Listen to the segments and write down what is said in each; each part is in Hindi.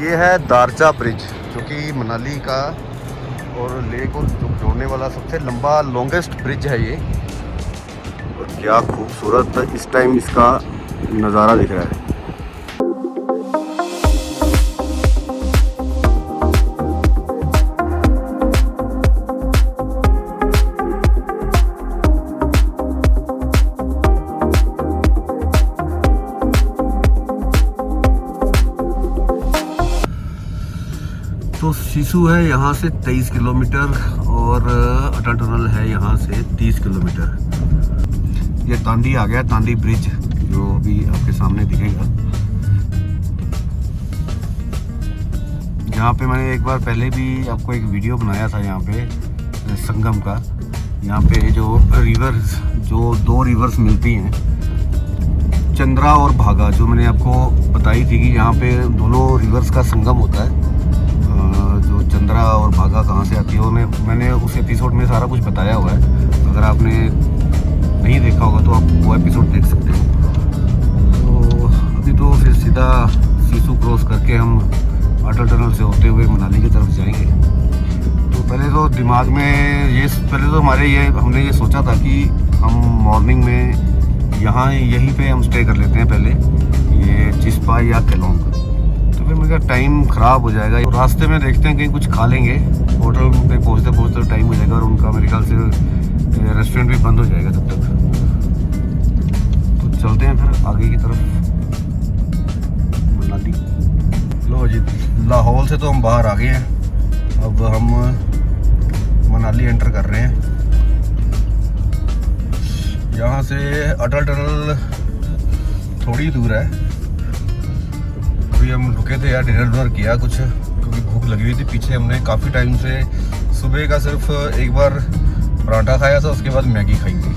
ये है दारचा ब्रिज जो कि मनाली का और लेह को जोड़ने वाला सबसे लंबा लॉन्गेस्ट ब्रिज है ये। और क्या खूबसूरत इस टाइम इसका नज़ारा दिख रहा है। तो सिसु है यहाँ से 23 किलोमीटर और अटल टनल है यहाँ से 30 किलोमीटर। ये तांडी आ गया, तांडी ब्रिज जो अभी आपके सामने दिखेगा। यहाँ पे मैंने एक बार पहले भी आपको एक वीडियो बनाया था यहाँ पे संगम का। यहाँ पे जो रिवर्स, जो दो रिवर्स मिलती हैं, चंद्रा और भागा, जो मैंने आपको बताई थी कि यहाँ पे दोनों रिवर्स का संगम होता है। जो चंद्रा और भागा कहाँ से आती है मैंने उस एपिसोड में सारा कुछ बताया हुआ है। अगर आपने नहीं देखा होगा तो आप वो एपिसोड देख सकते हो। तो अभी तो फिर सीधा सिसु क्रॉस करके हम अटल टनल से होते हुए मनाली की तरफ जाएंगे। तो पहले तो दिमाग में हमने ये सोचा था कि हम मॉर्निंग में यहीं पे हम स्टे कर लेते हैं पहले, ये चिस्पा या केलोंग। तो फिर मेरा टाइम ख़राब हो जाएगा। तो रास्ते में देखते हैं कहीं कुछ खा लेंगे, होटल पे पहुँचते टाइम हो जाएगा और उनका मेरे ख्याल से रेस्टोरेंट भी बंद हो जाएगा तब तक। तो चलते हैं फिर आगे की तरफ मनाली। लो जी, लाहौल से तो हम बाहर आ गए हैं। अब हम मनाली एंटर कर रहे हैं। यहाँ से अटल टनल थोड़ी दूर है। अभी हम रुके थे यार, डिनर किया कुछ, क्योंकि भूख लगी हुई थी। पीछे हमने काफ़ी टाइम से सुबह का सिर्फ एक बार पराठा खाया था, उसके बाद मैगी खाई थी,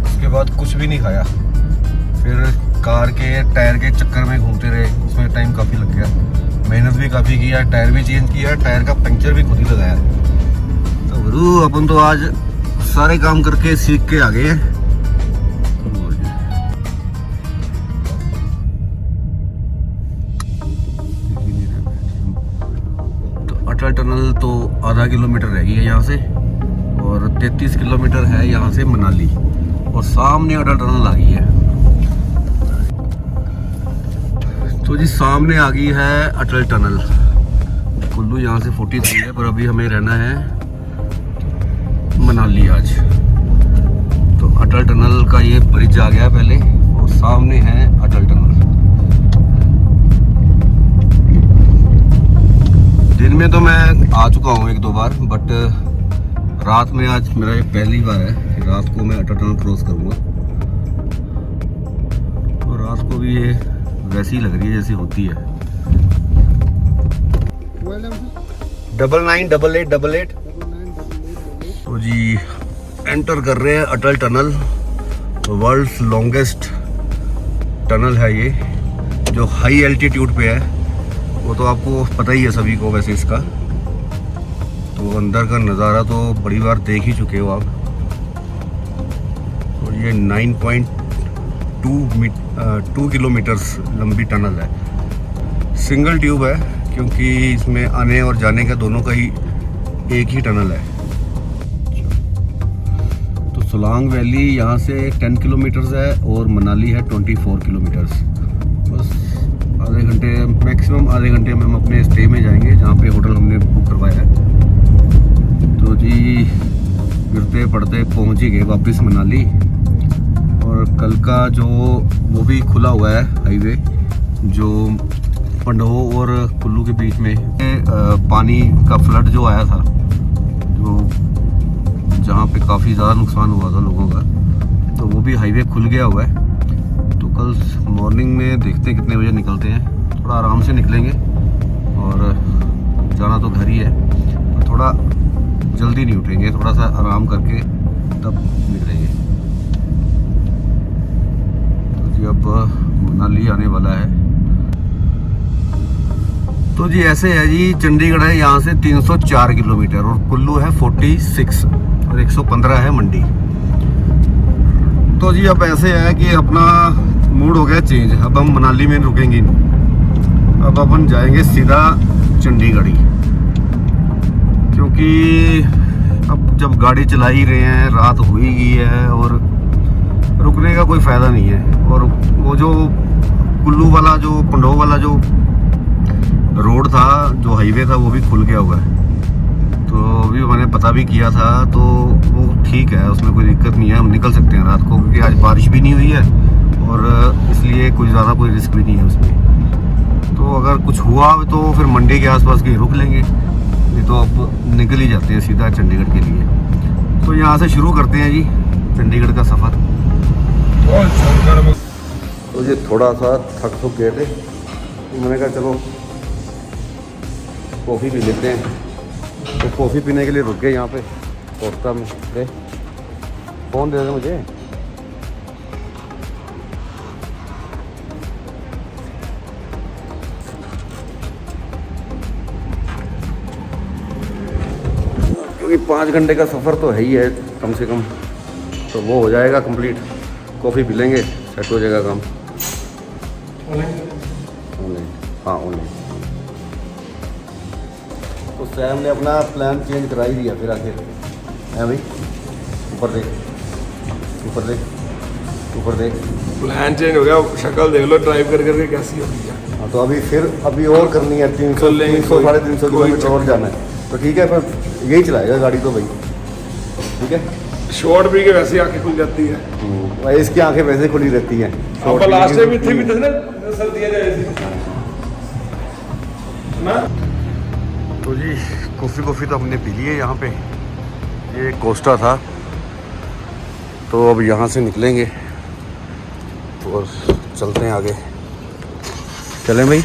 उसके बाद कुछ भी नहीं खाया। फिर कार के टायर के चक्कर में घूमते रहे, उसमें टाइम काफ़ी लग गया। मेहनत भी काफ़ी किया, टायर भी चेंज किया, टायर का पंचर भी खुद ही लगाया। तो गुरु अपन तो आज सारे काम करके सीख के आ गए हैं। अटल टनल तो आधा किलोमीटर रह गई है यहाँ से और 33 किलोमीटर है यहाँ से मनाली, और सामने अटल टनल आ गई है। तो जी सामने आ गई है अटल टनल। कुल्लू यहाँ से 43 है, पर अभी हमें रहना है मनाली आज। तो अटल टनल का ये ब्रिज आ गया पहले, और सामने है अटल टनल। दिन में तो मैं आ चुका हूँ एक दो बार, बट रात में आज मेरा ये पहली बार है कि रात को मैं अटल टनल क्रॉस करूँगा। तो रात को भी ये वैसी लग रही है जैसी होती है। 998888। तो जी एंटर कर रहे हैं अटल टनल। वर्ल्ड्स लॉन्गेस्ट टनल है ये, जो हाई एल्टीट्यूड पे है। वो तो आपको पता ही है सभी को वैसे इसका। तो अंदर का नज़ारा तो बड़ी बार देख ही चुके हो आप। और ये 9.2 किलोमीटर्स लंबी टनल है। सिंगल ट्यूब है, क्योंकि इसमें आने और जाने का दोनों का ही एक ही टनल है। तो सोलांग वैली यहाँ से 10 किलोमीटर्स है और मनाली है 24 किलोमीटर्स। बस आधे घंटे, मैक्सिमम आधे घंटे में हम अपने स्टे में जाएंगे, जहाँ पे होटल हमने बुक करवाया है। तो जी गिरते पड़ते पहुँच ही गए वापस मनाली। और कल का जो वो भी खुला हुआ है हाईवे, जो पंडोह और कुल्लू के बीच में पानी का फ्लड जो आया था, जो जहाँ पे काफ़ी ज़्यादा नुकसान हुआ था लोगों का, तो वो भी हाईवे खुल गया हुआ है। तो कल मॉर्निंग में देखते हैं कितने बजे निकलते हैं। थोड़ा आराम से निकलेंगे और जाना तो घर ही है, तो थोड़ा जल्दी नहीं उठेंगे, थोड़ा सा आराम करके तब निकलेंगे। तो जी अब मनाली आने वाला है। तो जी ऐसे है जी, चंडीगढ़ है यहाँ से 304 किलोमीटर और कुल्लू है 46 और 115 है मंडी। तो जी अब ऐसे है कि अपना मूड हो गया चेंज। अब हम मनाली में रुकेंगे नहीं, अब अपन जाएंगे सीधा चंडीगढ़ ही, क्योंकि अब जब गाड़ी चला ही रहे हैं, रात हो ही गई है और रुकने का कोई फ़ायदा नहीं है। और वो जो कुल्लू वाला, जो पंडोह वाला जो रोड था, जो हाईवे था, वो भी खुल गया हुआ है। तो अभी मैंने पता भी किया था, तो वो ठीक है, उसमें कोई दिक्कत नहीं है, हम निकल सकते हैं रात को, क्योंकि आज बारिश भी नहीं हुई है और इसलिए कोई ज़्यादा कोई रिस्क भी नहीं है उसमें। तो अगर कुछ हुआ तो फिर मंडी के आसपास कहीं रुक लेंगे, नहीं तो अब निकल ही जाते हैं सीधा चंडीगढ़ के लिए। तो यहाँ से शुरू करते हैं जी चंडीगढ़ का सफ़र। तो ये थोड़ा सा थक गए थे, तो मैंने कहा चलो कॉफ़ी पी लेते हैं। तो कॉफ़ी पीने के लिए रुक गए यहाँ पे कोस्टा में। दे फ़ोन दे दे मुझे। क्योंकि 5 घंटे का सफ़र तो है ही है कम से कम, तो वो हो जाएगा कंप्लीट। कॉफ़ी पी लेंगे, सेट हो जाएगा काम। ऑनलाइन, हाँ ऑनलाइन। तो सैम ने अपना प्लान चेंज करा ही दिया फिर आखिर है भाई। ऊपर देख, ऊपर देख, ऊपर देख। प्लान चेंज हो गया, शक्ल देख लो ड्राइव कर करके कैसी हो गई है। हाँ, तो अभी और करनी है 300 साढ़े 300 किलोमीटर और जाना है। तो ठीक है, पर यही चलाएगा गाड़ी तो भाई, ठीक है। शॉर्ट भी के वैसे आंखें खुल जाती है, इसकी आंखें वैसे खुली रहती हैं। अब लास्ट में भी थी भी ना सर्दियां जैसी ना। तो जी कॉफ़ी तो हमने पी ली है यहाँ पे। ये कोस्टा था, तो अब यहाँ से निकलेंगे और चलते हैं आगे। चलें भाई।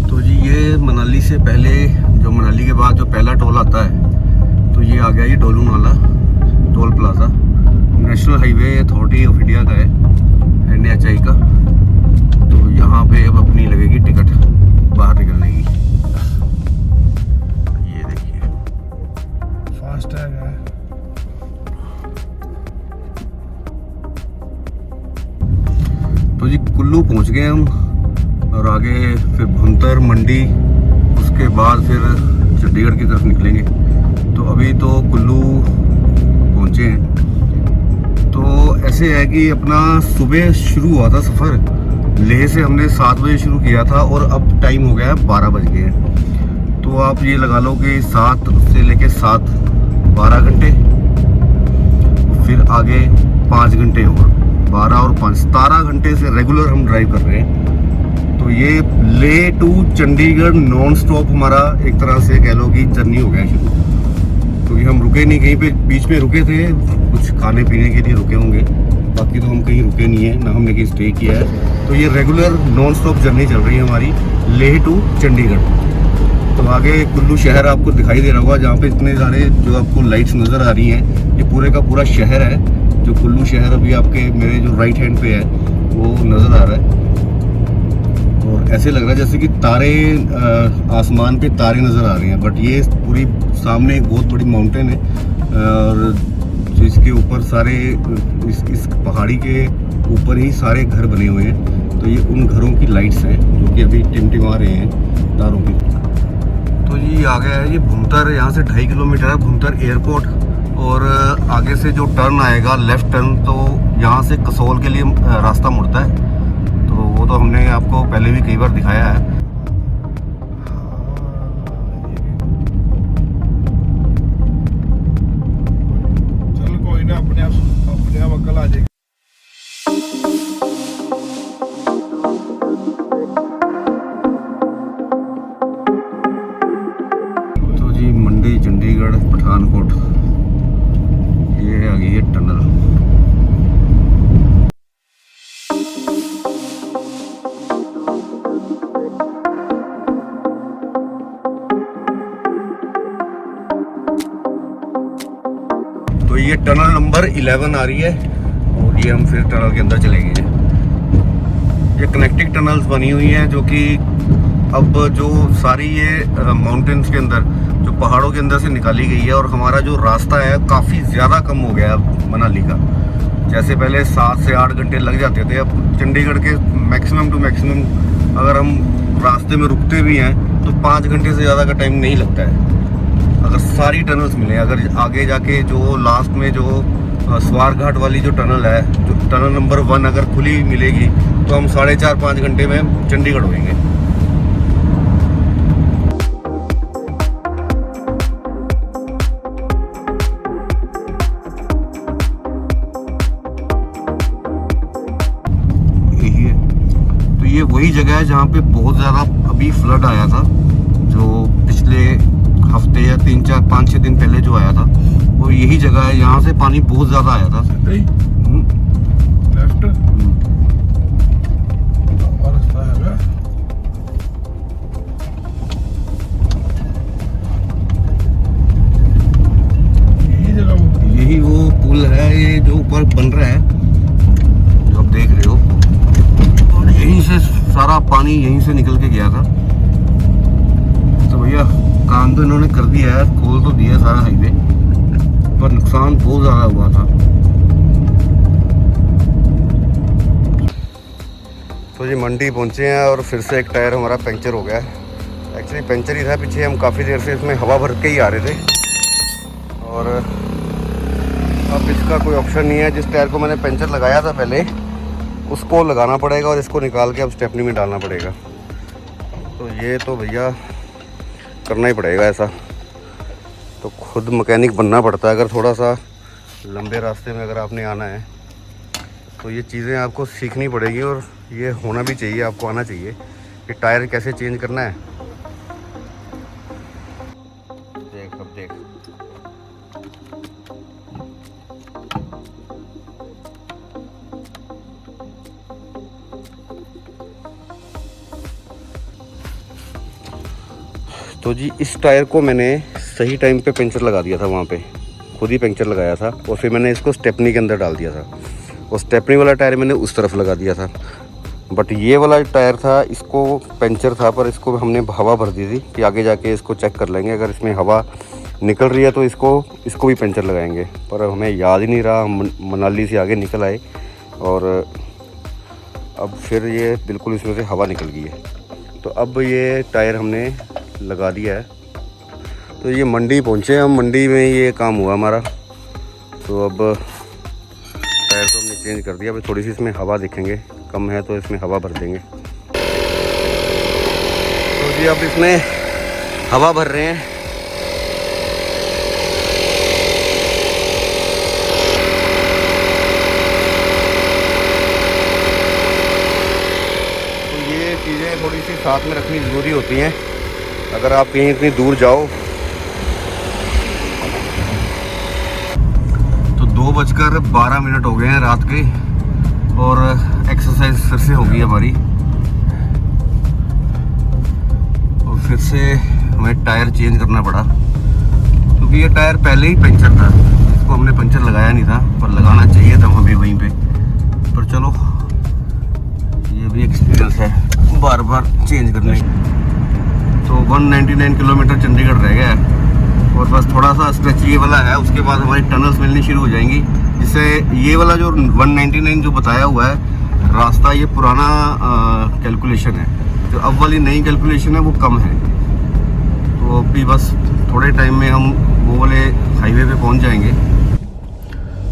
तो जी ये मनाली से पहले, जो मनाली के बाद जो पहला टोल आता है, तो ये आ गया ये डोलू नाला toll plaza. National highway authority of India का है, NHAI का। तो यहाँ पे अब अपनी लगेगी टिकट बाहर निकलने की। ये देखिए फास्ट टैग है। तो जी कुल्लू पहुँच गए हम, और आगे फिर भुंतर, मंडी, उसके बाद फिर चंडीगढ़ की तरफ निकलेंगे। तो अभी तो कुल्लू पहुँचे हैं। तो ऐसे है कि अपना सुबह शुरू हुआ था सफ़र, लेह से हमने 7 बजे शुरू किया था और अब टाइम हो गया है 12 बज गए हैं। तो आप ये लगा लो कि 7 से लेके 7 12 घंटे, फिर आगे 5 घंटे और 12 और 5 17 घंटे से रेगुलर हम ड्राइव कर रहे हैं। तो ये Leh to Chandigarh non stop हमारा एक तरह से कह लो कि जर्नी हो गया शुरू, क्योंकि हम रुके नहीं कहीं पे। बीच में रुके थे, कुछ खाने पीने के लिए रुके होंगे, बाकी तो हम कहीं रुके नहीं है, ना हमने कहीं स्टे किया है। तो ये रेगुलर नॉन स्टॉप जर्नी चल रही है हमारी लेह टू चंडीगढ़। तो आगे कुल्लू शहर आपको दिखाई दे रहा होगा, जहाँ पे इतने सारे जो आपको लाइट्स नज़र आ रही हैं, ये पूरे का पूरा शहर है। जो कुल्लू शहर अभी आपके मेरे जो राइट हैंड पे है वो नज़र आ रहा है, और ऐसे लग रहा है जैसे कि तारे, आसमान पे तारे नज़र आ रहे हैं। बट ये पूरी सामने एक बहुत बड़ी माउंटेन है, और जो इसके ऊपर सारे इस पहाड़ी के ऊपर ही सारे घर बने हुए हैं। तो ये उन घरों की लाइट्स हैं जो कि अभी टिमटिमा रहे हैं तारों की। तो ये आ गया है ये भुंतर, यहाँ से 2.5 किलोमीटर है भुंतर एयरपोर्ट। और आगे से जो टर्न आएगा लेफ़्ट टर्न, तो यहाँ से कसोल के लिए रास्ता मुड़ता है। तो वो तो हमने आपको पहले भी कई बार दिखाया है। चल कोई ना, अपने आप अकल आ जाएगी। तो जी मंडी, चंडीगढ़, पठानकोट, ये आ गई है टनल। तो ये टनल नंबर 11 आ रही है, और ये हम फिर टनल के अंदर चलेंगे। ये कनेक्टिंग टनल्स बनी हुई हैं, जो कि अब जो सारी ये माउंटेन्स के अंदर, जो पहाड़ों के अंदर से निकाली गई है, और हमारा जो रास्ता है काफ़ी ज़्यादा कम हो गया है मनाली का। जैसे पहले 7 से 8 घंटे लग जाते थे, अब चंडीगढ़ के मैक्सिमम टू मैक्सिमम अगर हम रास्ते में रुकते भी हैं तो 5 घंटे से ज़्यादा का टाइम नहीं लगता है, अगर सारी टनल्स मिले। अगर आगे जाके जो लास्ट में जो स्वार घाट वाली जो टनल है, जो टनल नंबर 1 अगर खुली मिलेगी तो हम 4.5-5 घंटे में चंडीगढ़ होंगे। यही है, तो ये वही जगह है जहाँ पे बहुत ज़्यादा अभी फ्लड आया था, जो पिछले हफ्ते या 3-4-5-6 दिन पहले जो आया था, वो यही जगह है। यहाँ से पानी बहुत ज़्यादा आया था। लेफ्ट रास्ता है, यही जगह, यही वो पुल है, ये जो ऊपर बन रहा है, जो आप देख रहे हो, और यहीं से सारा पानी यहीं से निकल के गया था। तो भैया काम तो इन्होंने कर दिया है, खोल तो दिया सारा हाईवे, पर नुकसान बहुत ज़्यादा हुआ था। तो ये मंडी पहुंचे हैं और फिर से एक टायर हमारा पंचर हो गया है। एक्चुअली पंचर ही था, पीछे हम काफ़ी देर से इसमें हवा भर के ही आ रहे थे, और अब इसका कोई ऑप्शन नहीं है। जिस टायर को मैंने पंचर लगाया था पहले, उसको लगाना पड़ेगा और इसको निकाल के अब स्टेपनी में डालना पड़ेगा। तो ये तो भैया करना ही पड़ेगा ऐसा, तो खुद मैकेनिक बनना पड़ता है। अगर थोड़ा सा लंबे रास्ते में अगर आपने आना है तो ये चीज़ें आपको सीखनी पड़ेगी, और ये होना भी चाहिए, आपको आना चाहिए कि टायर कैसे चेंज करना है। देख अब देख, तो जी इस टायर को मैंने सही टाइम पे पंचर लगा दिया था, वहाँ पे खुद ही पंचर लगाया था, और फिर मैंने इसको स्टेपनी के अंदर डाल दिया था, और स्टेपनी वाला टायर मैंने उस तरफ लगा दिया था। बट ये वाला टायर था, इसको पंचर था, पर इसको हमने हवा भर दी थी कि आगे जाके इसको चेक कर लेंगे, अगर इसमें हवा निकल रही है तो इसको भी पंचर लगाएंगे। पर हमें याद ही नहीं रहा, हम मनाली से आगे निकल आए और अब फिर ये बिल्कुल इसमें से हवा निकल गई है। तो अब ये टायर हमने लगा दिया है। तो ये मंडी पहुँचे हम, मंडी में ये काम हुआ हमारा। तो अब टायर तो हमने चेंज कर दिया, अभी थोड़ी सी इसमें हवा देखेंगे, कम है तो इसमें हवा भर देंगे। तो जी अब इसमें हवा भर रहे हैं। तो ये चीज़ें थोड़ी सी साथ में रखनी ज़रूरी होती हैं, अगर आप कहीं इतनी दूर जाओ। तो 2:12 हो गए हैं रात के, और एक्सरसाइज फिर से हो गई हमारी, और फिर से हमें टायर चेंज करना पड़ा, क्योंकि ये टायर पहले ही पंचर था, इसको हमने पंचर लगाया नहीं था, पर लगाना चाहिए था हमें वहीं पे। पर चलो, ये भी एक्सपीरियंस है बार बार चेंज करने। तो 199 किलोमीटर चंडीगढ़ रह गया है, और बस थोड़ा सा स्ट्रेच ये वाला है, उसके बाद हमारी टनल्स मिलनी शुरू हो जाएंगी। जिससे ये वाला जो 199 जो बताया हुआ है रास्ता, ये पुराना कैलकुलेशन है, जो अब वाली नई कैलकुलेशन है वो कम है। तो अभी बस थोड़े टाइम में हम वो वाले हाईवे पे पहुंच जाएंगे।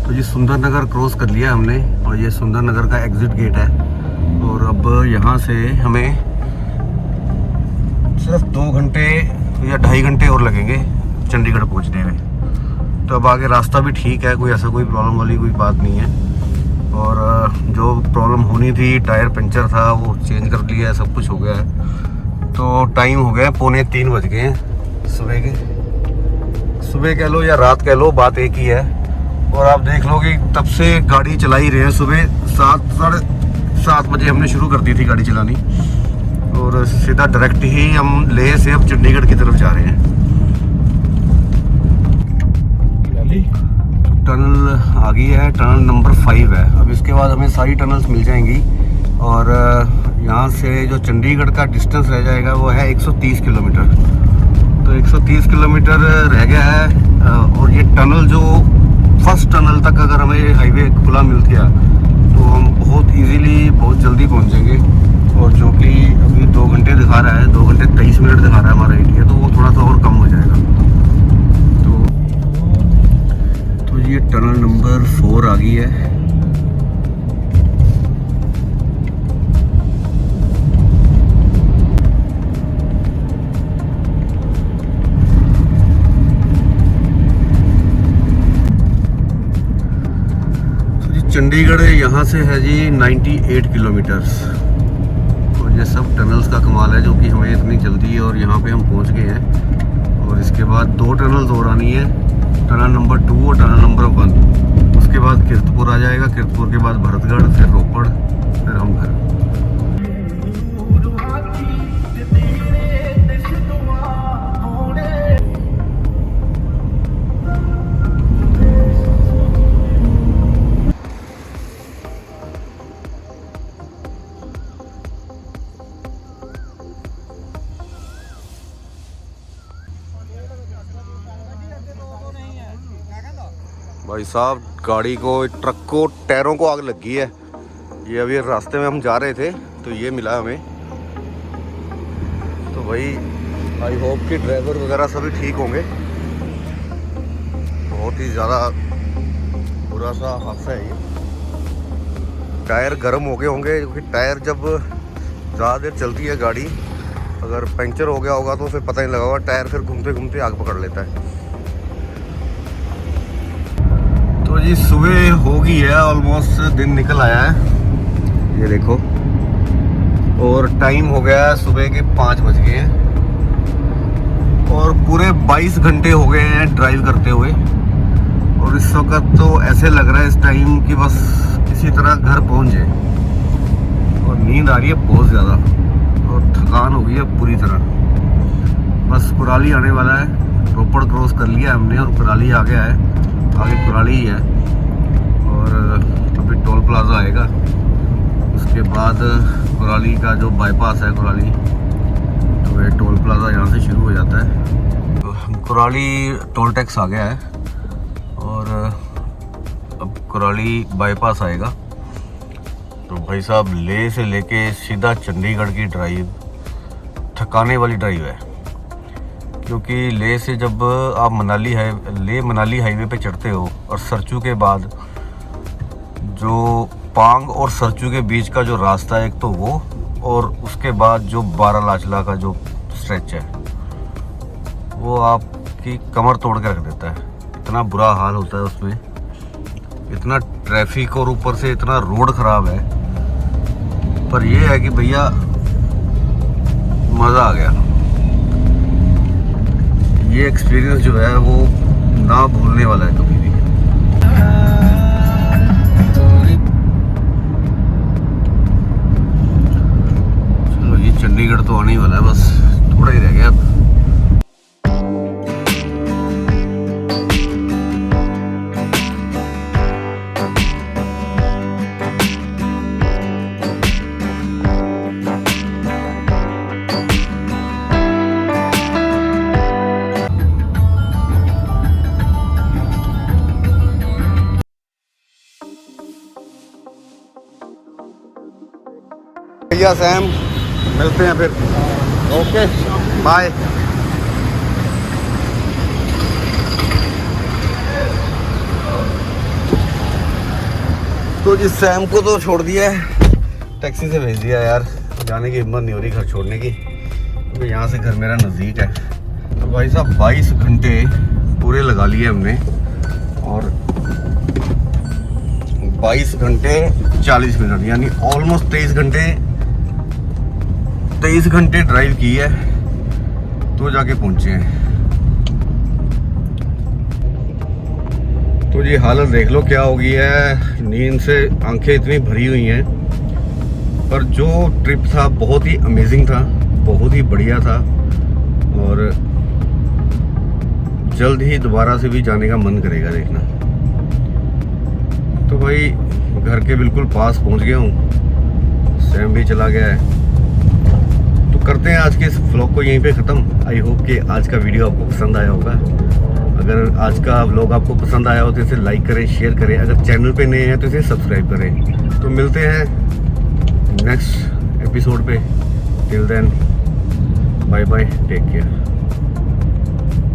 तो ये सुंदरनगर क्रॉस कर लिया हमने, और ये सुंदरनगर का एग्ज़िट गेट है, और अब यहाँ से हमें सिर्फ 2 घंटे या 2.5 घंटे और लगेंगे चंडीगढ़ पहुंचने में। तो अब आगे रास्ता भी ठीक है, कोई ऐसा कोई प्रॉब्लम वाली कोई बात नहीं है, और जो प्रॉब्लम होनी थी, टायर पंचर था, वो चेंज कर लिया है, सब कुछ हो गया है। तो टाइम हो गया 2:45 बज गए हैं सुबह के, सुबह कह लो या रात कह लो, बात एक ही है। और आप देख लो कि तब से गाड़ी चला ही रहे हैं। सुबह 7-7:30 बजे हमने शुरू कर दी थी गाड़ी चलानी, और सीधा डायरेक्ट ही हम लेह से अब चंडीगढ़ की तरफ जा रहे हैं। टनल आ गई है, टनल नंबर 5 है। अब इसके बाद हमें सारी टनल्स मिल जाएंगी, और यहाँ से जो चंडीगढ़ का डिस्टेंस रह जाएगा वो है 130 किलोमीटर। तो 130 किलोमीटर रह गया है, और ये टनल जो फर्स्ट टनल तक अगर हमें हाईवे खुला मिल गया तो हम बहुत इजीली बहुत जल्दी पहुंचेंगे। और जो कि अभी 2 घंटे दिखा रहा है, 2 घंटे 23 मिनट दिखा रहा है हमारा एरिया, तो वो थोड़ा सा और कम हो जाएगा। तो ये टनल नंबर 4 आ गई है। चंडीगढ़ यहाँ से है जी 98 किलोमीटर्स। और ये सब टनल्स का कमाल है जो कि हमें इतनी जल्दी और यहाँ पे हम पहुँच गए हैं। और इसके बाद 2 टनल्स और आनी है, टनल नंबर 2 और टनल नंबर 1। उसके बाद कीरतपुर आ जाएगा, कीरतपुर के बाद भरतगढ़, फिर रोपड़, फिर हम घर। भाई साहब गाड़ी को, ट्रक को, टायरों को आग लगी है। ये अभी रास्ते में हम जा रहे थे तो ये मिला हमें। तो भाई आई होप कि ड्राइवर वगैरह सभी ठीक होंगे। बहुत ही ज़्यादा बुरा सा हादसा है ये। टायर गर्म हो गए होंगे क्योंकि टायर जब ज़्यादा देर चलती है गाड़ी, अगर पंचर हो गया होगा तो फिर पता नहीं लगा होगा, टायर फिर घूमते घूमते आग पकड़ लेता है। तो जी सुबह हो गई है, ऑलमोस्ट दिन निकल आया है, ये देखो। और टाइम हो गया है सुबह के 5 बज गए हैं और पूरे 22 घंटे हो गए हैं ड्राइव करते हुए। और इस वक्त तो ऐसे लग रहा है इस टाइम कि बस किसी तरह घर पहुंच जाए। और नींद आ रही है बहुत ज़्यादा और थकान हो गई है पूरी तरह। बस कुराली आने वाला है, रोपड़ क्रॉस कर लिया हमने और कुराली आ गया है, आगे कुराली ही है। और अभी टोल प्लाजा आएगा, उसके बाद कुराली का जो बाईपास है कुराली, तो ये टोल प्लाजा यहाँ से शुरू हो जाता है। तो कुराली टोल टैक्स आ गया है और अब कुराली बाईपास आएगा। तो भाई साहब लेह से लेके सीधा चंडीगढ़ की ड्राइव थकाने वाली ड्राइव है। क्योंकि लेह से जब आप लेह मनाली हाईवे पे चढ़ते हो और सरचू के बाद जो पांग और सरचू के बीच का जो रास्ता है, एक तो वो, और उसके बाद जो बारालाचला का जो स्ट्रेच है, वो आपकी कमर तोड़ के रख देता है। इतना बुरा हाल होता है उसमें, इतना ट्रैफिक और ऊपर से इतना रोड ख़राब है। पर ये है कि भैया मज़ा आ गया। ये एक्सपीरियंस जो है वो ना भूलने वाला है कभी भी। चलो ये चंडीगढ़ तो आने ही वाला है, बस थोड़ा ही रह गया अब। भैया सैम, मिलते हैं फिर। Okay bye. तो जिस सैम को तो छोड़ दिया है, टैक्सी से भेज दिया यार, जाने की हिम्मत नहीं हो रही घर छोड़ने की, क्योंकि यहाँ से घर मेरा नज़दीक है। तो भाई साहब 22 घंटे पूरे लगा लिए हमने और 22 घंटे 40 मिनट, यानी ऑलमोस्ट 23 घंटे ड्राइव की है तो जाके पहुंचे हैं। तो जी हालत देख लो क्या हो गई है, नींद से आंखें इतनी भरी हुई हैं। पर जो ट्रिप था बहुत ही अमेजिंग था, बहुत ही बढ़िया था और जल्द ही दोबारा से भी जाने का मन करेगा देखना। तो भाई घर के बिल्कुल पास पहुंच गया हूँ, सैम भी चला गया है। तो करते हैं आज के इस व्लॉग को यहीं पे ख़त्म। आई होप कि आज का वीडियो आपको पसंद आया होगा। अगर आज का व्लॉग आपको पसंद आया हो तो इसे लाइक करें, शेयर करें। अगर चैनल पे नए हैं तो इसे सब्सक्राइब करें। तो मिलते हैं नेक्स्ट एपिसोड पे। Till then bye bye, take care.